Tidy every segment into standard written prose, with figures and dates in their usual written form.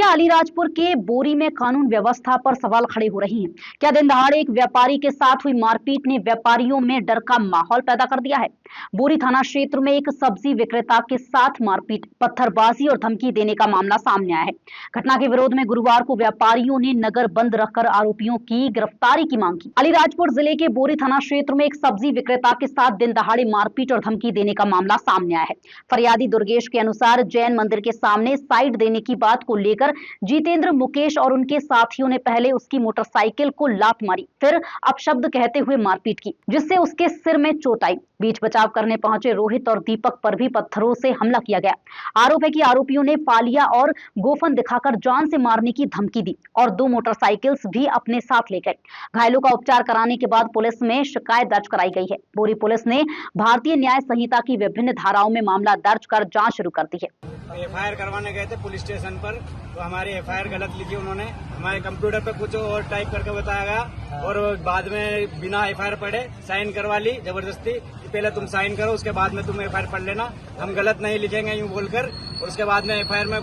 जिला अलीराजपुर के बोरी में कानून व्यवस्था पर सवाल खड़े हो रहे हैं। क्या दिन दहाड़े एक व्यापारी के साथ हुई मारपीट ने व्यापारियों में डर का माहौल पैदा कर दिया है? बोरी थाना क्षेत्र में एक सब्जी विक्रेता के साथ मारपीट, पत्थरबाजी और धमकी देने का मामला सामने आया है। घटना के विरोध में गुरुवार को व्यापारियों ने नगर बंद रखकर आरोपियों की गिरफ्तारी की मांग की। अलीराजपुर जिले के बोरी थाना क्षेत्र में एक सब्जी विक्रेता के साथ दिन दहाड़े मारपीट और धमकी देने का मामला सामने आया है। फरियादी दुर्गेश के अनुसार जैन मंदिर के सामने साइड देने की बात को लेकर जितेंद्र, मुकेश और उनके साथियों ने पहले उसकी मोटरसाइकिल को लात मारी, फिर अपशब्द कहते हुए मारपीट की, जिससे उसके सिर में चोट आई। बीच बचाव करने पहुंचे रोहित और दीपक पर भी पत्थरों से हमला किया गया। आरोप है कि आरोपियों ने फालिया और गोफन दिखाकर जान से मारने की धमकी दी और 2 मोटरसाइकिल्स भी अपने साथ ले गए। घायलों का उपचार कराने के बाद पुलिस में शिकायत दर्ज कराई गई है। बोरी पुलिस ने भारतीय न्याय संहिता की विभिन्न धाराओं में मामला दर्ज कर जांच शुरू कर दी है। एफआईआर करवाने गए थे पुलिस स्टेशन पर, तो हमारी एफआईआर गलत लिखी उन्होंने। हमारे कंप्यूटर पे कुछ और टाइप करके बताया गया और बाद में बिना एफआईआर पढ़े साइन करवा ली जबरदस्ती कि पहले तुम साइन करो, उसके बाद में तुम एफआईआर पढ़ लेना, हम गलत नहीं लिखेंगे यूँ बोलकर। और उसके बाद में एफआईआर में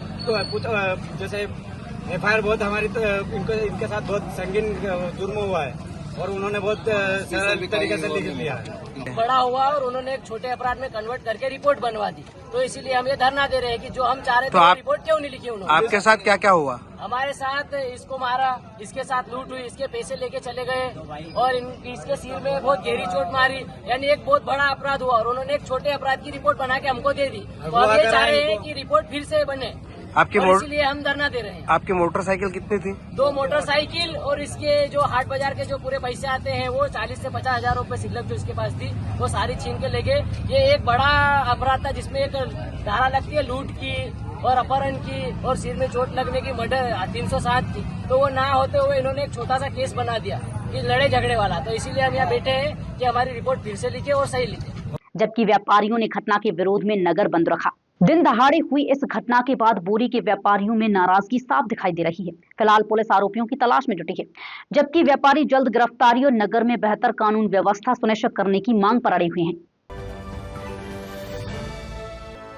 जैसे एफआईआर बहुत हमारी इनके साथ बहुत संगीन जुर्म हुआ है और उन्होंने बहुत सरल तरीके से लिख दिया है। बड़ा हुआ और उन्होंने एक छोटे अपराध में कन्वर्ट करके रिपोर्ट बनवा दी, तो इसीलिए हम ये धरना दे रहे हैं कि जो हम चाह रहे थे वो रिपोर्ट क्यों नहीं लिखी उन्होंने। आपके साथ क्या क्या हुआ? हमारे साथ इसको मारा, इसके साथ लूट हुई, इसके पैसे लेके चले गए और इसके सिर में बहुत गहरी चोट मारी, यानी एक बहुत बड़ा अपराध हुआ और उन्होंने एक छोटे अपराध की रिपोर्ट बना के हमको दे दी। तो हम ये चाह रहे हैं कि रिपोर्ट फिर से बने, इसलिए हम धरना दे रहे हैं। आपकी मोटरसाइकिल कितनी थी? 2 मोटरसाइकिल और इसके जो हाट बाजार के जो पूरे पैसे आते हैं वो 40 से 50 हजार रूपये सिलक जो इसके पास थी वो सारी छीन के ले गए। ये एक बड़ा अपराध था जिसमें एक धारा लगती है लूट की और अपहरण की और सिर में चोट लगने की, मर्डर 307 की, तो वो ना होते हुए इन्होंने एक छोटा सा केस बना दिया कि लड़े झगड़े वाला। तो इसीलिए हम यहाँ बैठे हैं कि हमारी रिपोर्ट फिर से लिखे और सही लिखे। जबकि व्यापारियों ने घटना के विरोध में नगर बंद रखा। दिन दहाड़े हुई इस घटना के बाद बोरी के व्यापारियों में नाराजगी साफ दिखाई दे रही है। फिलहाल पुलिस आरोपियों की तलाश में जुटी है, जबकि व्यापारी जल्द गिरफ्तारी और नगर में बेहतर कानून व्यवस्था सुनिश्चित करने की मांग पर अड़े हुए हैं।